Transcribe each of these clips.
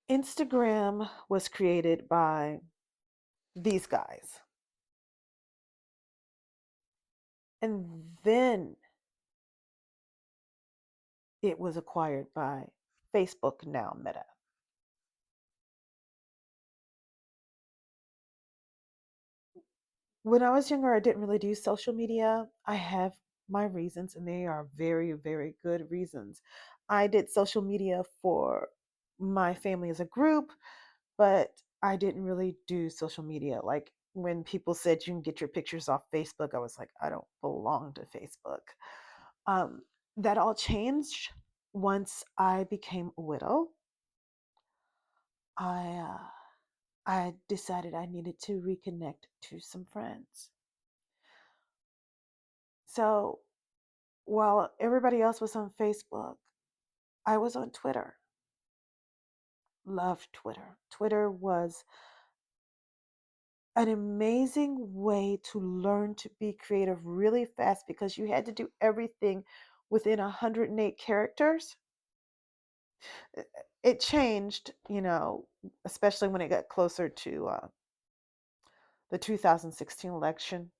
Instagram was created by these guys. And then it was acquired by Facebook, now Meta. When I was younger, I didn't really do social media. I have my reasons, and they are very, very good reasons. I did social media for my family as a group, but I didn't really do social media. Like when people said you can get your pictures off Facebook, I was like, I don't belong to Facebook. Um, that all changed once I became a widow. I I decided I needed to reconnect to some friends. So while everybody else was on Facebook, I was on Twitter. Loved Twitter. Twitter was an amazing way to learn to be creative really fast because you had to do everything within 108 characters. It changed, especially when it got closer to the 2016 election.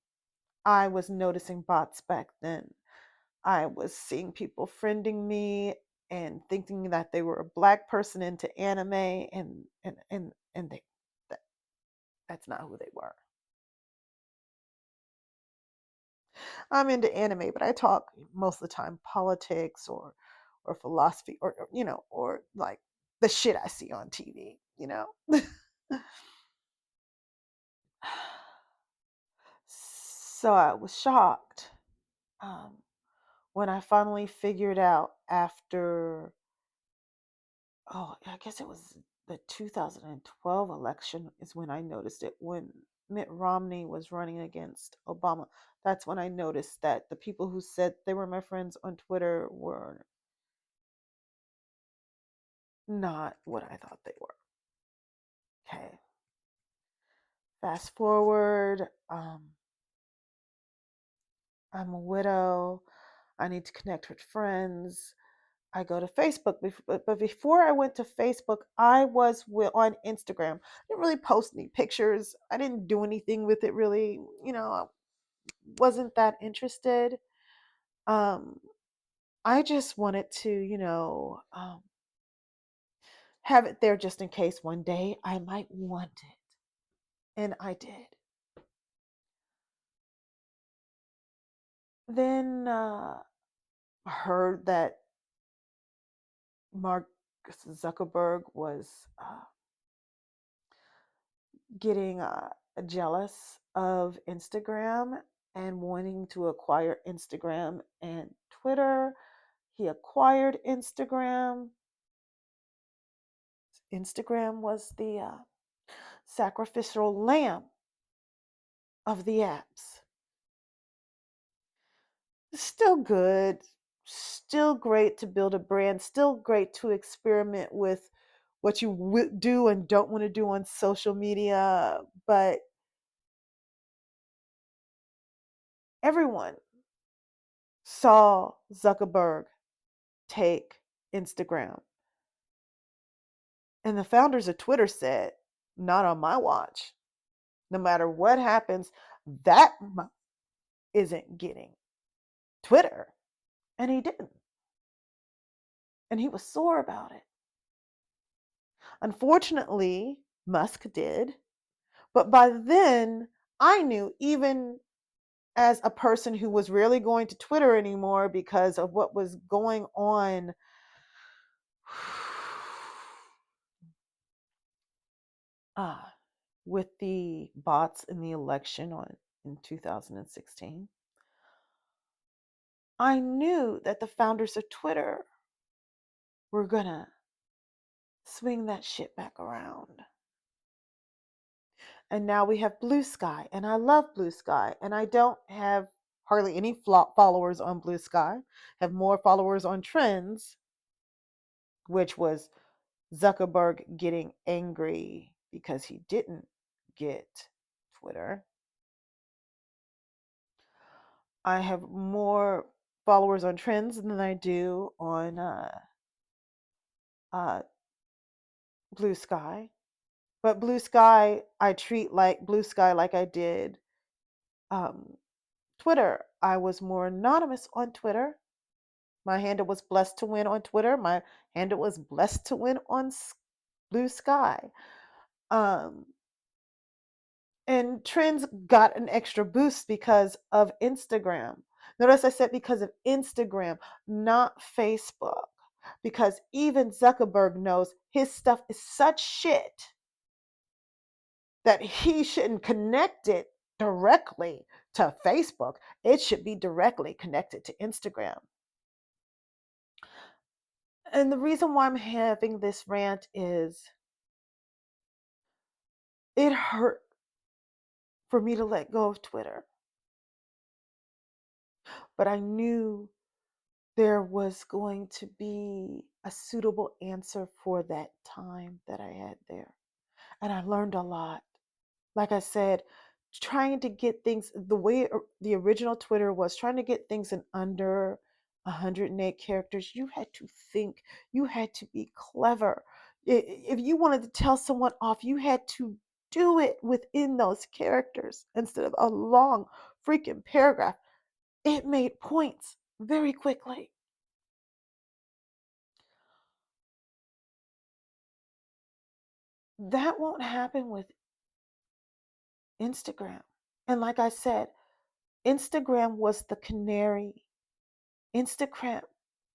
I was noticing bots back then. I was seeing people friending me and thinking that they were a black person into anime, and that, that's not who they were. I'm into anime, but I talk most of the time politics or philosophy or like the shit I see on TV. So I was shocked um, when I finally figured out after, oh, I guess it was the 2012 election is when I noticed it, when Mitt Romney was running against Obama. That's when I noticed that the people who said they were my friends on Twitter were not what I thought they were. Okay. Fast forward, I'm a widow. I need to connect with friends. I go to Facebook, but before I went to Facebook, I was on Instagram. I didn't really post any pictures. I didn't do anything with it really. I wasn't that interested. Um, I just wanted to, have it there just in case one day I might want it, and I did. Then heard that Mark Zuckerberg was getting jealous of Instagram and wanting to acquire Instagram and Twitter. He acquired Instagram. Instagram was the sacrificial lamb of the apps. Still good, still great to build a brand, still great to experiment with what you do and don't want to do on social media, but everyone saw Zuckerberg take Instagram. And the founders of Twitter said, not on my watch. No matter what happens, that isn't getting Twitter. And he didn't. And he was sore about it. Unfortunately, Musk did. But by then, I knew, even as a person who was rarely going to Twitter anymore because of what was going on uh, with the bots in the election in 2016, I knew that the founders of Twitter were going to swing that shit back around. And now we have Blue Sky, and I love Blue Sky, and I don't have hardly any followers on Blue Sky. Have more followers on Trends, which was Zuckerberg getting angry because he didn't get Twitter. I have more followers on Trends than I do on uh, Blue Sky. But Blue Sky, I treat like Blue Sky like I did um, Twitter. I was more anonymous on Twitter. My handle was blessed to win on Twitter. My handle was blessed to win on Blue Sky. Um, and trends got an extra boost because of Instagram. Notice I said because of Instagram, not Facebook. Because even Zuckerberg knows his stuff is such shit that he shouldn't connect it directly to Facebook. It should be directly connected to Instagram. And the reason why I'm having this rant is it hurt for me to let go of Twitter. But I knew there was going to be a suitable answer for that time that I had there. And I learned a lot. Like I said, trying to get things the way the original Twitter was, trying to get things in under 108 characters, you had to think, you had to be clever. If you wanted to tell someone off, you had to do it within those characters instead of a long freaking paragraph. It made points very quickly. That won't happen with Instagram. And like I said, Instagram was the canary. Instagram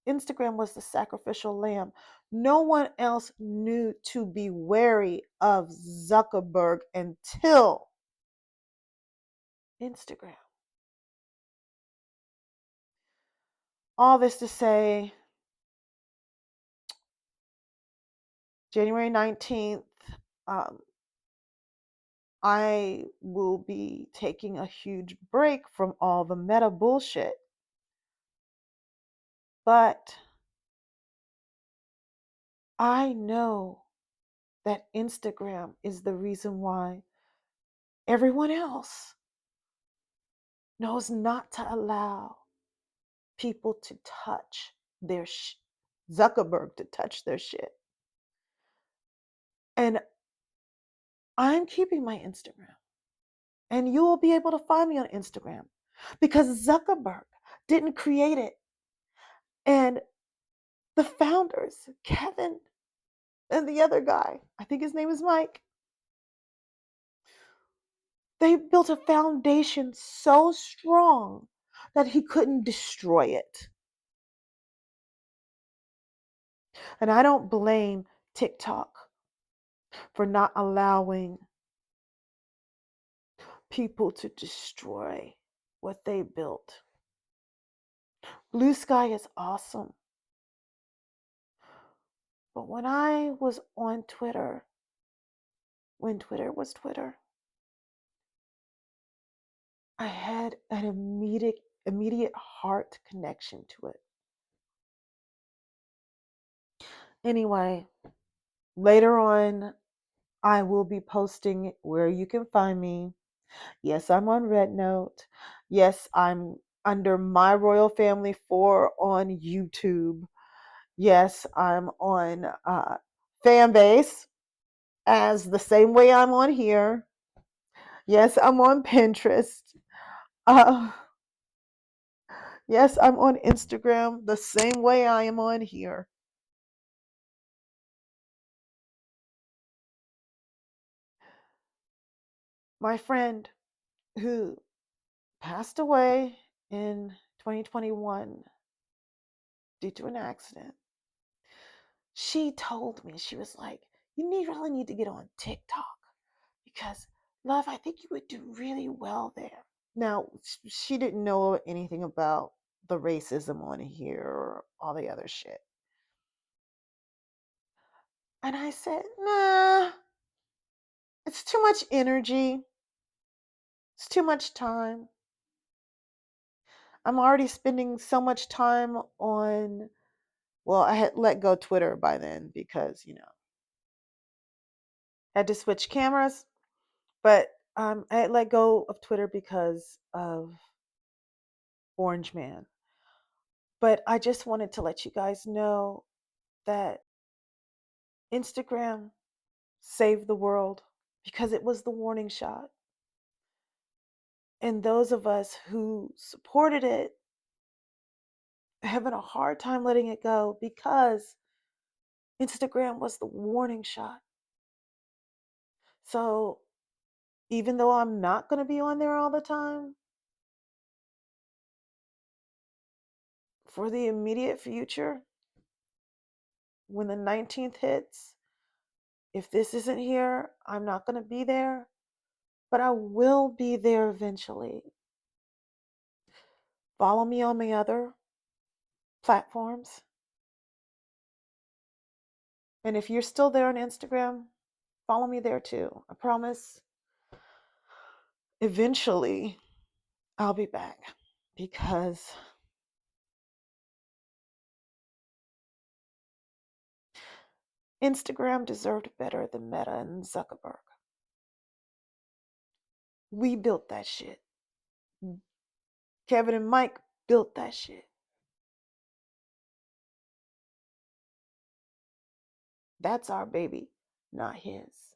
Instagram was the sacrificial lamb. No one else knew to be wary of Zuckerberg until Instagram. All this to say, January 19th, um, I will be taking a huge break from all the meta bullshit. But I know that Instagram is the reason why everyone else knows not to allow people to touch their Zuckerberg to touch their shit. And I'm keeping my Instagram. And you will be able to find me on Instagram because Zuckerberg didn't create it. And the founders, Kevin and the other guy, I think his name is Mike, they built a foundation so strong that he couldn't destroy it. And I don't blame TikTok for not allowing people to destroy what they built. Blue Sky is awesome. But when I was on Twitter, when Twitter was Twitter, I had an immediate heart connection to it. Anyway, later on I will be posting where you can find me. Yes, I'm on Red Note. Yes, I'm under My Royal Family 4 on YouTube. Yes, I'm on Fanbase as the same way I'm on here. Yes, I'm on Pinterest. Uh, yes, I'm on Instagram the same way I am on here. My friend who passed away in 2021 due to an accident, she told me, she was like, really need to get on TikTok because, love, I think you would do really well there. Now, she didn't know anything about the racism on here or all the other shit. And I said, nah, it's too much energy. It's too much time. I'm already spending so much time on, well, I had let go Twitter by then because, I had to switch cameras. But I had let go of Twitter because of Orange Man. But I just wanted to let you guys know that Instagram save the world because it was the warning shot. And those of us who supported it are having a hard time letting it go because Instagram was the warning shot. So even though I'm not going to be on there all the time, for the immediate future, when the 19th hits, if this isn't here, I'm not going to be there, but I will be there eventually. Follow me on my other platforms. And if you're still there on Instagram, follow me there too. I promise eventually I'll be back because Instagram deserved better than Meta and Zuckerberg. We built that shit. Kevin and Mike built that shit. That's our baby, not his.